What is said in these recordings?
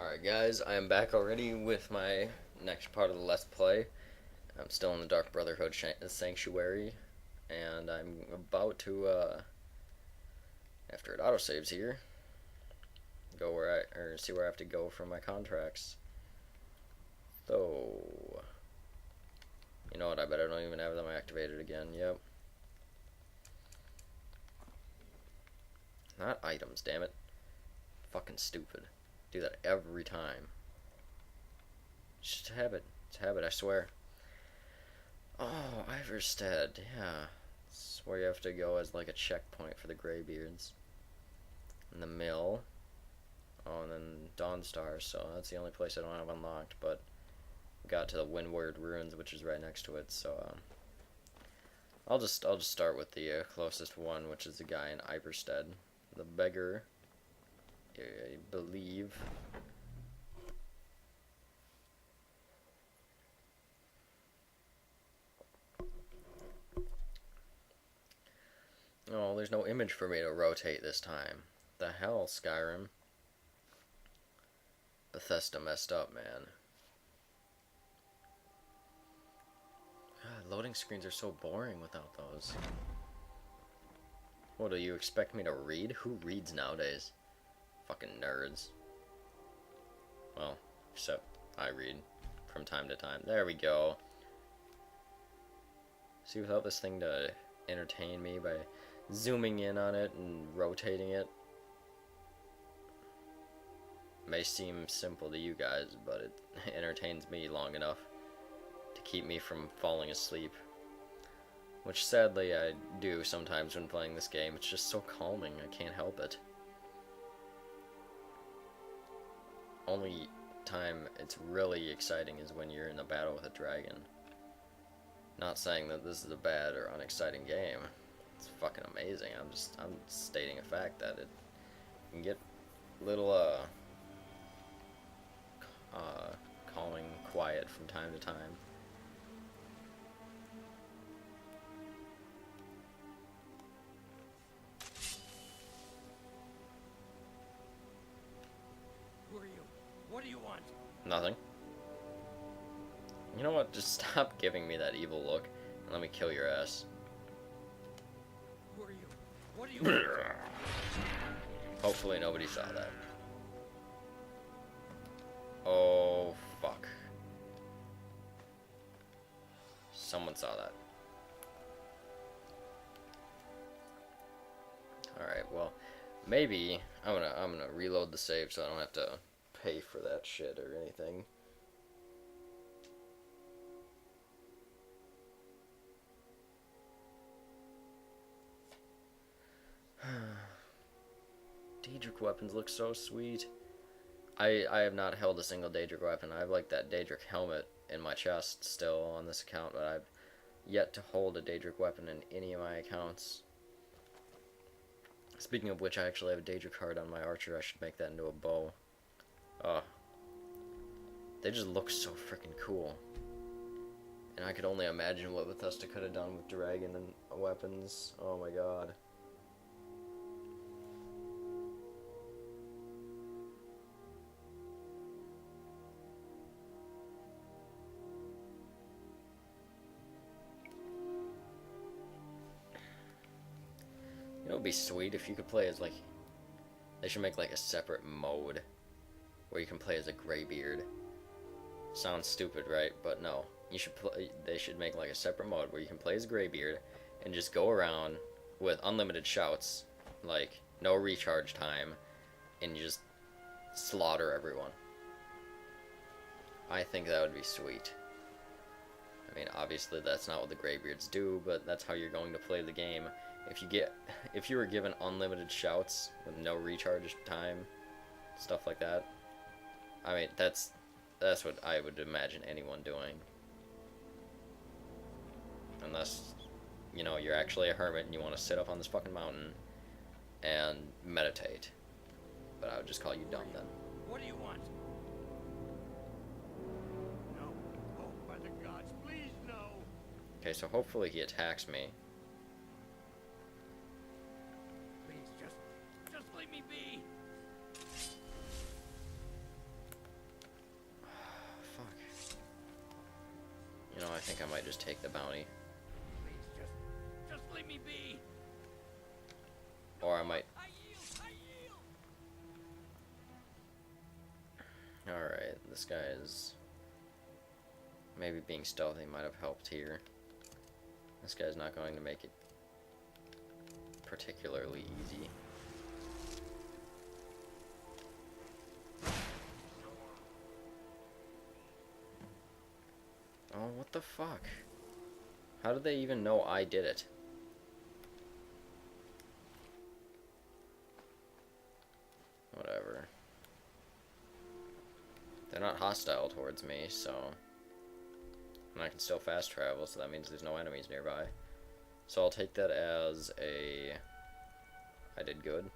Alright guys, I am back already with my next part of the Let's Play. I'm still in the Dark Brotherhood Sanctuary, and I'm about to, after it autosaves here, go see where I have to go for my contracts. So, you know what, I bet I don't even have them activated again, yep. Not items, damn it. Fucking stupid. Do that every time. Just a habit. It's a habit, I swear. Oh, Iverstead, yeah. It's where you have to go as like a checkpoint for the Greybeards. And the mill. Oh, and then Dawnstar, so that's the only place I don't have unlocked, but got to the Windward Ruins, which is right next to it, so I'll just start with the closest one, which is the guy in Iverstead. The beggar, I believe. Oh, there's no image for me to rotate this time. The hell, Skyrim. Bethesda messed up, man. God, loading screens are so boring without those. What, do you expect me to read? Who reads nowadays? Fucking nerds. Well, except I read from time to time. There we go. See, without this thing to entertain me by zooming in on it and rotating it. May seem simple to you guys, but it entertains me long enough to keep me from falling asleep. Which sadly I do sometimes when playing this game. It's just so calming, I can't help it. Only time it's really exciting is when you're in a battle with a dragon. Not saying that this is a bad or unexciting game. It's fucking amazing. I'm stating a fact that it can get a little calming quiet from time to time. Who are you? What do you want? Nothing. You know what? Just stop giving me that evil look and let me kill your ass. Who are you? What do you want? Hopefully nobody saw that. Oh, fuck. Someone saw that. Alright, well, maybe I'm gonna reload the save so I don't have to pay for that shit or anything. Daedric weapons look so sweet. I have not held a single Daedric weapon. I have like that Daedric helmet in my chest still on this account, but I've yet to hold a Daedric weapon in any of my accounts. Speaking of which, I actually have a Daedric card on my archer. I should make that into a bow. They just look so freaking cool. And I could only imagine what Bethesda could have done with dragon and weapons. Oh my god. It would be sweet if you could play as like, they should make like a separate mode where you can play as a Greybeard. Sounds stupid, right? But no, they should make like a separate mode where you can play as Greybeard and just go around with unlimited shouts, like no recharge time, and you just slaughter everyone. I think that would be sweet. I mean, obviously that's not what the Greybeards do, but that's how you're going to play the game. If you were given unlimited shouts with no recharge time, stuff like that, I mean, that's what I would imagine anyone doing. Unless, you know, you're actually a hermit and you want to sit up on this fucking mountain and meditate. But I would just call you dumb then. What do you want? No. Oh, by the gods, please no. Okay, so hopefully he attacks me. Please, just leave me be. You know, I think I might just take the bounty. Please, just leave me be. Or I might... I yield, I yield. Alright, this guy is... Maybe being stealthy might have helped here. This guy's not going to make it particularly easy. Oh, what the fuck? How did they even know I did it? Whatever. They're not hostile towards me, so... And I can still fast travel, so that means there's no enemies nearby. So I'll take that as a... I did good.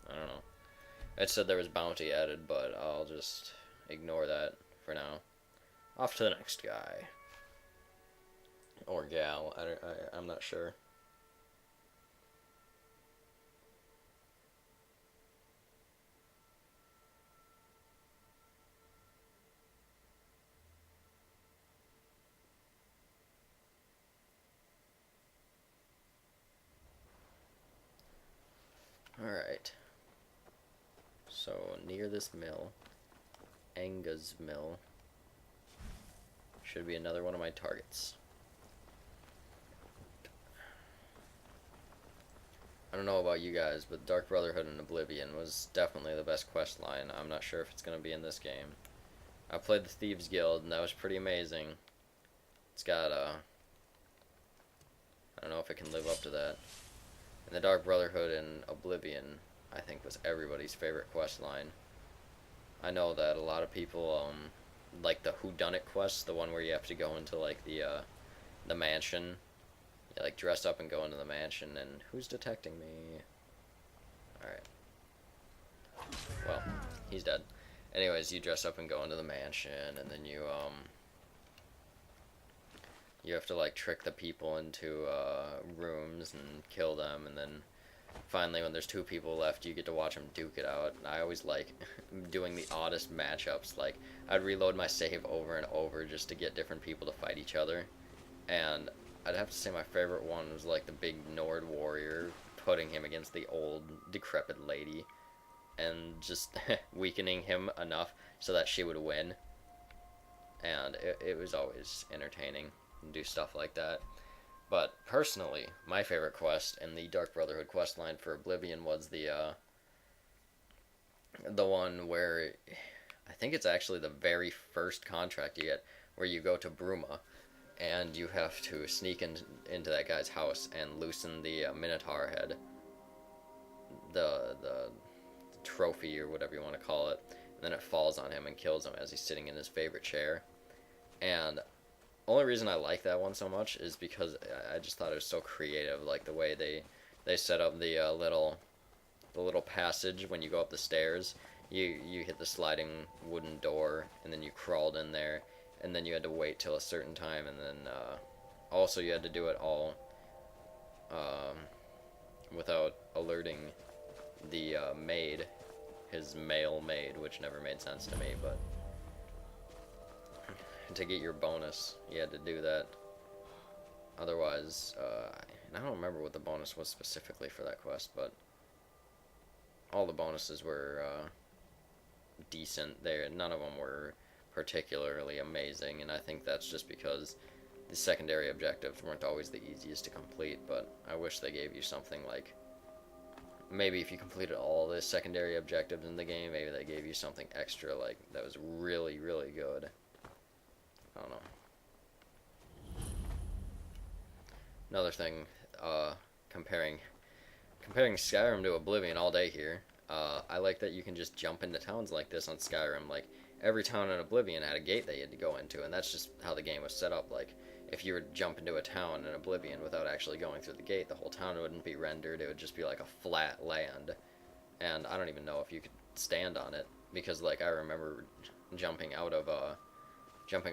I don't know. It said there was bounty added, but I'll just ignore that for now. Off to the next guy. Or gal, I'm not sure. Alright. So, near this mill, Anga's mill, should be another one of my targets. I don't know about you guys, but Dark Brotherhood and Oblivion was definitely the best quest line. I'm not sure if it's going to be in this game. I played the Thieves Guild, and that was pretty amazing. It's got, I don't know if it can live up to that. And the Dark Brotherhood and Oblivion, I think, was everybody's favorite quest line. I know that a lot of people, like the whodunit quest, the one where you have to go into, like, the mansion. You, like, dress up and go into the mansion, and who's detecting me? Alright. Well, he's dead. Anyways, you dress up and go into the mansion, and then you have to, like, trick the people into, rooms and kill them, and then finally, when there's 2 people left, you get to watch them duke it out. And I always like doing the oddest matchups. Like, I'd reload my save over and over just to get different people to fight each other. And I'd have to say my favorite one was, like, the big Nord warrior, putting him against the old, decrepit lady, and just weakening him enough so that she would win. And it was always entertaining to do stuff like that. But personally, my favorite quest in the Dark Brotherhood quest line for Oblivion was the one where I think it's actually the very first contract you get, where you go to Bruma and you have to sneak into that guy's house and loosen the Minotaur head, the trophy or whatever you want to call it, and then it falls on him and kills him as he's sitting in his favorite chair. And only reason I like that one so much is because I just thought it was so creative, like the way they set up the little passage when you go up the stairs. You hit the sliding wooden door, and then you crawled in there, and then you had to wait till a certain time, and then also you had to do it all without alerting the maid, his male maid, which never made sense to me, but to get your bonus, you had to do that. Otherwise, and I don't remember what the bonus was specifically for that quest, but all the bonuses were decent. None of them were particularly amazing, and I think that's just because the secondary objectives weren't always the easiest to complete. But I wish they gave you something like, maybe if you completed all the secondary objectives in the game, maybe they gave you something extra like that was really, really good. I don't know. Another thing, comparing Skyrim to Oblivion all day here. I like that you can just jump into towns like this on Skyrim. Like, every town in Oblivion had a gate that you had to go into, and that's just how the game was set up. Like, if you were to jump into a town in Oblivion without actually going through the gate, the whole town wouldn't be rendered. It would just be like a flat land. And I don't even know if you could stand on it, because, like, I remember jumping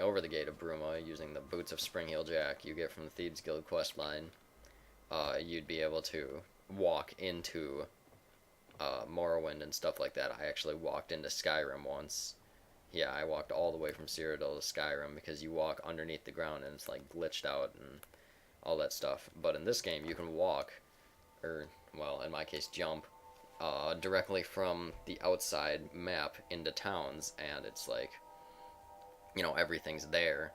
over the gate of Bruma using the boots of Springheel Jack you get from the Thieves Guild questline. You'd be able to walk into Morrowind and stuff like that. I actually walked into Skyrim once, Yeah, I walked all the way from Cyrodiil to Skyrim because you walk underneath the ground and it's like glitched out and all that stuff. But in this game, you can walk, or, well, in my case, jump, directly from the outside map into towns, and it's like, everything's there.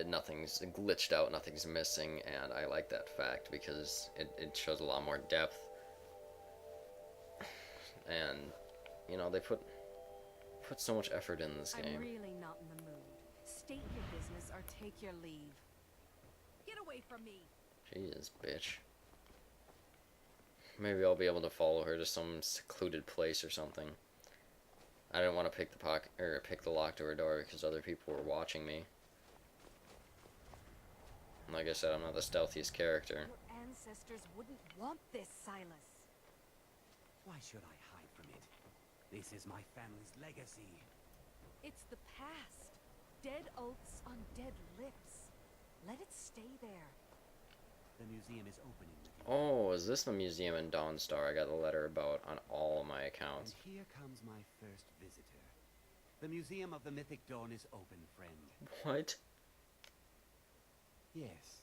Nothing's glitched out, nothing's missing, and I like that fact because it shows a lot more depth. And, they put so much effort in this game. I'm really not in the mood. State your business or take your leave. Get away from me! Jesus, bitch. Maybe I'll be able to follow her to some secluded place or something. I didn't want to pick the lock to her door because other people were watching me. And like I said, I'm not the stealthiest character. Your ancestors wouldn't want this, Silas. Why should I hide from it? This is my family's legacy. It's the past. Dead oaths on dead lips. Let it stay there. The museum is opening with you. Oh, is this the museum in Dawnstar I got a letter about on all of my accounts? And here comes my first visitor. The Museum of the Mythic Dawn is open, friend. What? Yes,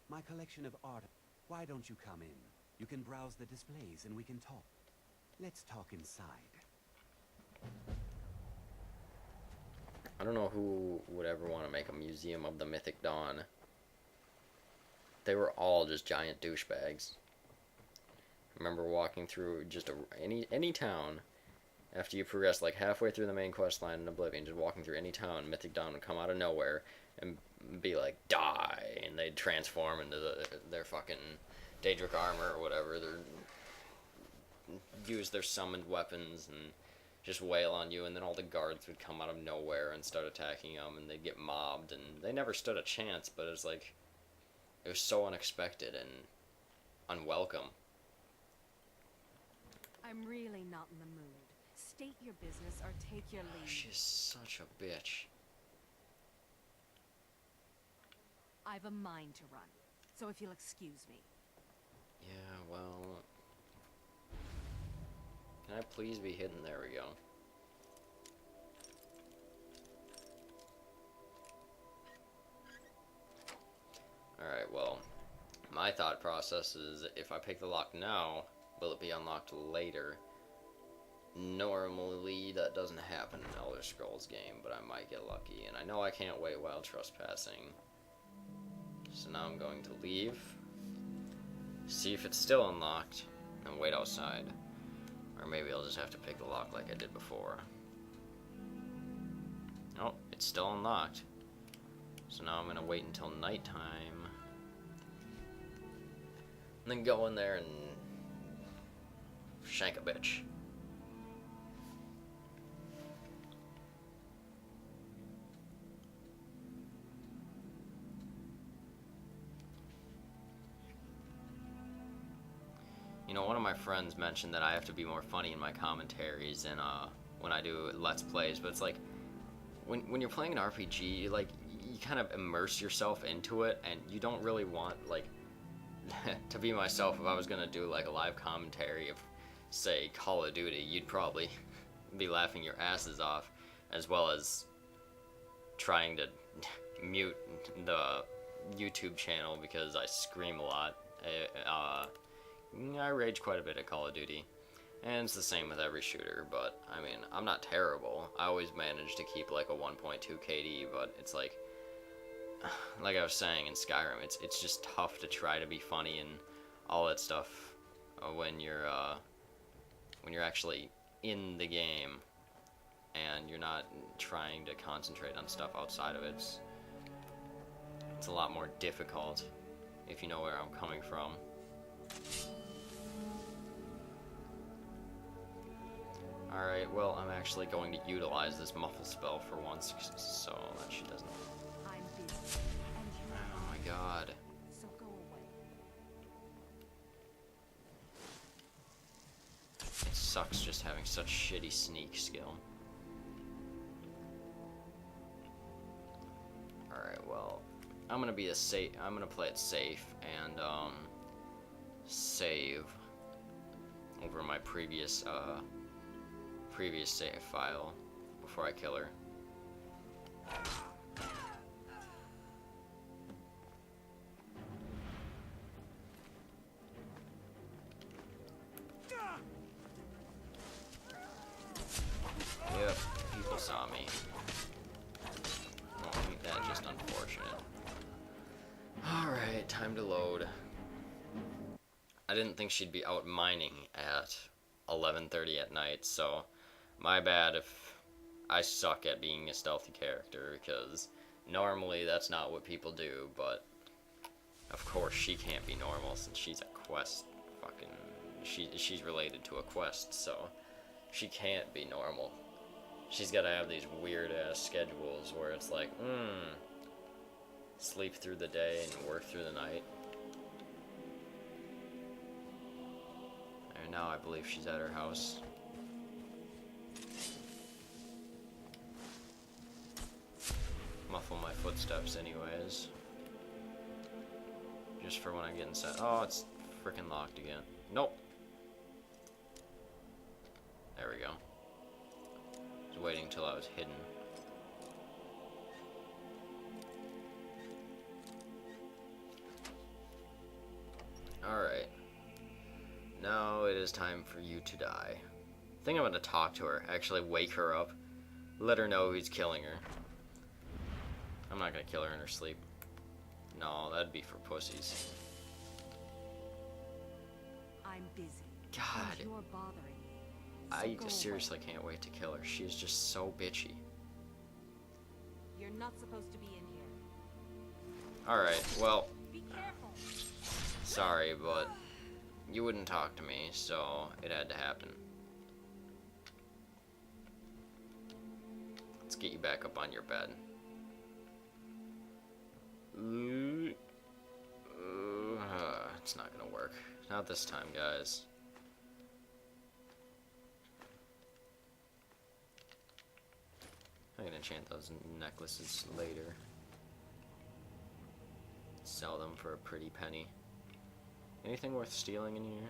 my collection of art. Why don't you come in? You can browse the displays and we can talk. Let's talk inside. I don't know who would ever want to make a museum of the Mythic Dawn. They were all just giant douchebags. I remember walking through just any town, after you progress like halfway through the main quest line in Oblivion, just walking through any town, Mythic Dawn would come out of nowhere and be like, die, and they'd transform into their fucking Daedric armor or whatever, use their summoned weapons and just wail on you, and then all the guards would come out of nowhere and start attacking them, and they'd get mobbed, and they never stood a chance, but it was like, it was so unexpected and unwelcome. I'm really not in the mood. State your business or take your leave. She's such a bitch. I've a mind to run, so if you'll excuse me. Yeah, well... Can I please be hidden? There we go. Alright, well, my thought process is if I pick the lock now, will it be unlocked later? Normally, that doesn't happen in an Elder Scrolls game, but I might get lucky. And I know I can't wait while trespassing. So now I'm going to leave, see if it's still unlocked, and wait outside. Or maybe I'll just have to pick the lock like I did before. Oh, it's still unlocked. So now I'm gonna wait until nighttime. And then go in there and shank a bitch. One of my friends mentioned that I have to be more funny in my commentaries and when I do Let's Plays, but it's like, when you're playing an RPG, you kind of immerse yourself into it, and you don't really want, to be myself. If I was gonna do, a live commentary of, say, Call of Duty, you'd probably be laughing your asses off, as well as trying to mute the YouTube channel because I scream a lot. I rage quite a bit at Call of Duty, and it's the same with every shooter, but, I mean, I'm not terrible. I always manage to keep, a 1.2 KD, but it's like I was saying in Skyrim, it's just tough to try to be funny and all that stuff when you're actually in the game, and you're not trying to concentrate on stuff outside of it. It's a lot more difficult, if you know where I'm coming from. Alright, well, I'm actually going to utilize this muffle spell for once, so that she doesn't... I'm busy, and you are Oh my god. so go away. It sucks just having such shitty sneak skill. Alright, well, I'm gonna play it safe and, save over my previous save file before I kill her. Yep, people saw me. Well, ain't that just unfortunate. Alright, time to load. I didn't think she'd be out mining at 11:30 at night, so my bad if I suck at being a stealthy character, because normally that's not what people do, but of course she can't be normal since she's a quest fucking... She's related to a quest, so she can't be normal. She's gotta have these weird-ass schedules where it's like, sleep through the day and work through the night. And now I believe she's at her house. Muffle my footsteps anyways. Just for when I get inside. Oh, it's freaking locked again. Nope. There we go. I was waiting till I was hidden. Alright. Now it is time for you to die. I think I'm gonna talk to her. Actually wake her up. Let her know he's killing her. I'm not gonna kill her in her sleep. No, that'd be for pussies. I'm busy. God. And you're bothering me. So I go seriously away. can't wait to kill her. She's just so bitchy. You're not supposed to be in here. Alright, well, Be careful. sorry, but you wouldn't talk to me, so it had to happen. Let's get you back up on your bed. It's not gonna work. Not this time, guys. I can enchant those necklaces later. Sell them for a pretty penny. Anything worth stealing in here?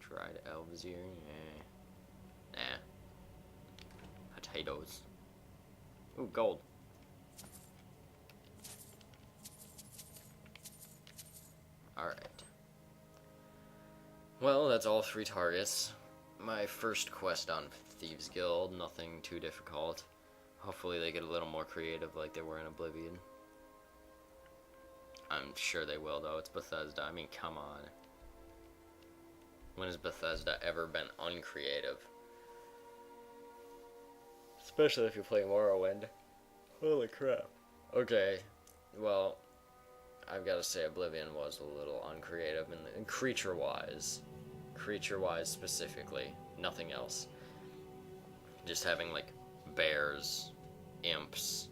Dried elves ear? Nah. Nah. Potatoes. Ooh, gold. Alright. Well, that's all 3 targets. My first quest on Thieves Guild, nothing too difficult. Hopefully they get a little more creative like they were in Oblivion. I'm sure they will, though. It's Bethesda. I mean, come on. When has Bethesda ever been uncreative? Especially if you play Morrowind. Holy crap. Okay, well, I've got to say Oblivion was a little uncreative, and creature-wise. Creature-wise specifically. Nothing else. Just having, like, bears, imps,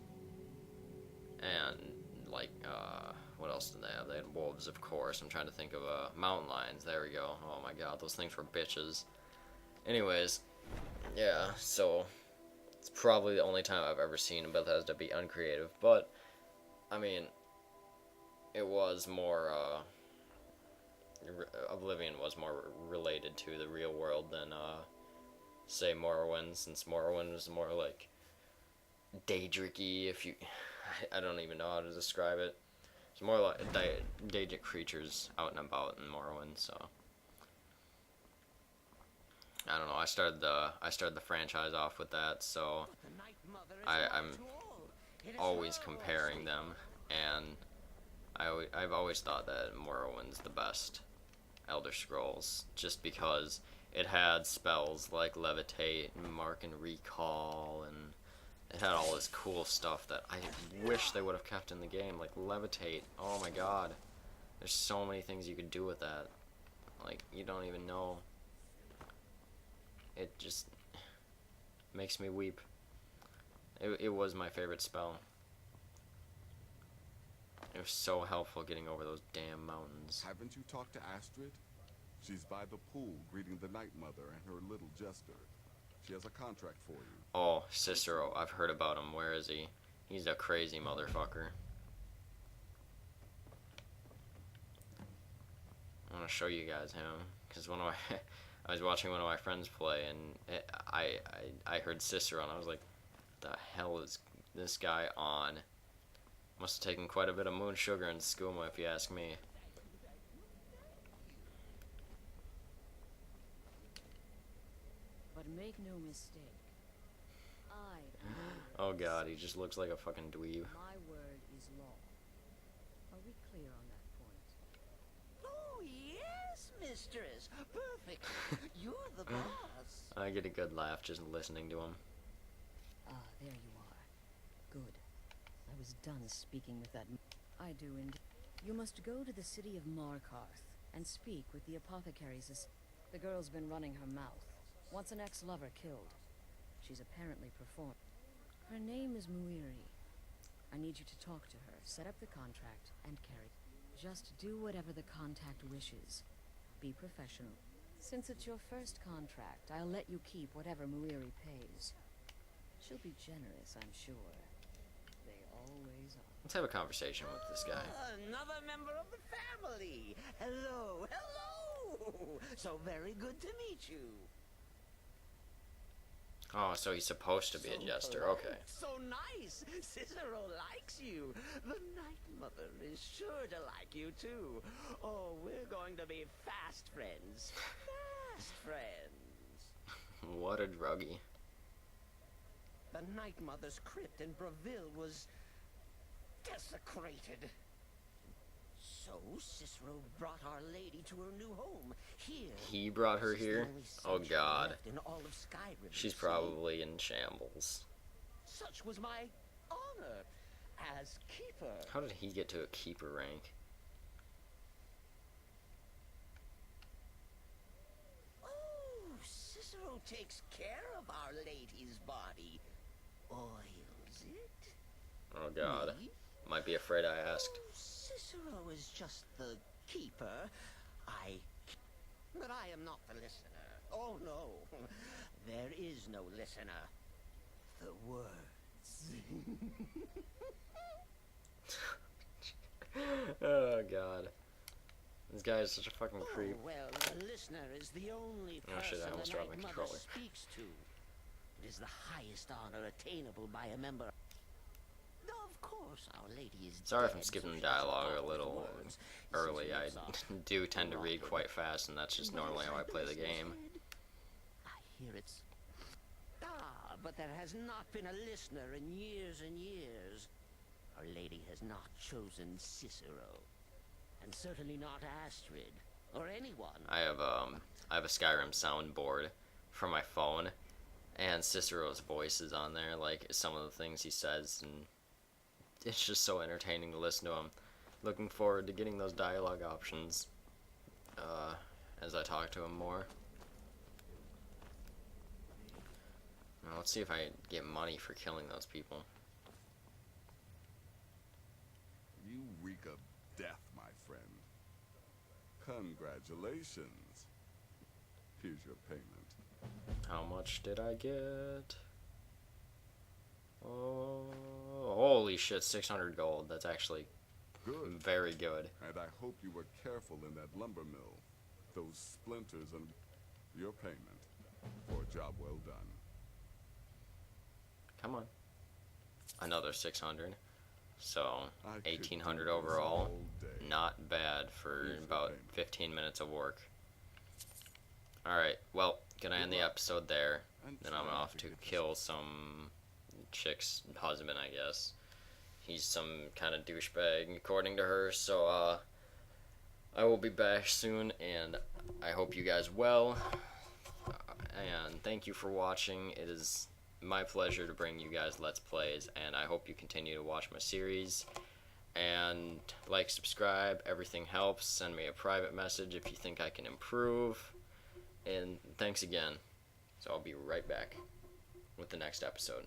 and, like, what else did they have? They had wolves, of course. I'm trying to think of, mountain lions. There we go. Oh my god, those things were bitches. Anyways, yeah, so it's probably the only time I've ever seen Bethesda be uncreative, but, I mean, it was more, Oblivion was more related to the real world than, say, Morrowind, since Morrowind was more, like, Daedric-y, if you... I don't even know how to describe it. It's more like Daedric creatures out and about in Morrowind, so... I don't know, I started the franchise off with that, so... I'm always comparing them, and I've always thought that Morrowind's the best Elder Scrolls, just because it had spells like Levitate and Mark and Recall, and it had all this cool stuff that I wish they would have kept in the game, like Levitate. Oh my god. There's so many things you could do with that. Like, you don't even know. It just makes me weep. It was my favorite spell. It was so helpful getting over those damn mountains. Haven't you talked to Astrid? She's by the pool greeting the Night Mother and her little jester. She has a contract for you. Oh, Cicero. I've heard about him. Where is he? He's a crazy motherfucker. I want to show you guys him, because one of I was watching one of my friends play, and I heard Cicero, and I was like, "The hell is this guy on?" Must have taken quite a bit of moon sugar in skooma, if you ask me. But make no mistake, I am Oh god, he just looks like a fucking dweeb. my word is law. Are we clear on that point? Oh, yes, mistress. Perfect. You're the boss. I get a good laugh just listening to him. Ah, there you are. Good. I was done speaking with that. I do indeed. You must go to the city of Markarth and speak with the apothecaries. The girl's been running her mouth. Wants an ex-lover killed. She's apparently performed. Her name is Muiri. I need you to talk to her, set up the contract, and carry. Just do whatever the contact wishes. Be professional. Since it's your first contract, I'll let you keep whatever Muiri pays. She'll be generous, I'm sure. They always are. Let's have a conversation with this guy. Another member of the family. Hello, hello. So very good to meet you. Oh, so he's supposed to be a jester, polite, okay. So nice. Cicero likes you. The Night Mother is sure to like you too. Oh, we're going to be fast friends. Fast friends. What a druggie. The Night Mother's crypt in Breville was desecrated. So Cicero brought Our Lady to her new home. Here. He brought her she's the here? only Oh sanctuary god. left in all of Skyrim, She's you see. probably in shambles. Such was my honor as keeper. How did he get to a keeper rank? Oh, Cicero takes care of Our Lady's body. Oils it. Oh god. Me? Might be afraid I asked. Oh, Cicero is just the keeper. But I am not the listener. Oh, no. There is no listener. The words. Oh god. This guy is such a fucking creep. Oh, well, the listener is the only Oh, person shit, I almost the dropped Night my Mother controller. speaks to. It is the highest honor attainable by a member. Of course, Our Lady is Sorry if I'm dead, skipping so the she doesn't dialogue a always little words. early. Since I lips are do tend to read rotted. quite fast, and that's just What normally is how I the play the listener's game. head? I hear it's... Ah, but there has not been a listener in years and years. Our Lady has not chosen Cicero. And certainly not Astrid. Or anyone. I have a Skyrim soundboard for my phone, and Cicero's voice is on there, like some of the things he says, and it's just so entertaining to listen to him. Looking forward to getting those dialogue options as I talk to him more. Now, let's see if I get money for killing those people. You reek of death, my friend. Congratulations. Here's your payment. How much did I get? Oh, holy shit, 600 gold. That's actually Good. very good. And I hope you were careful in that lumber mill. Those splinters and your payment for a job well done. Come on. Another 600. So, I could 1800 do this overall. all day. Not bad for Here's your about payment. 15 minutes of work. Alright, well, gonna end the episode there. And Then I'm try off to to get this kill some chick's husband, I guess. He's some kind of douchebag, according to her. So, I will be back soon, and I hope you guys well. And thank you for watching. It is my pleasure to bring you guys Let's Plays, and I hope you continue to watch my series. And like, subscribe, everything helps. Send me a private message if you think I can improve. And thanks again. So I'll be right back with the next episode.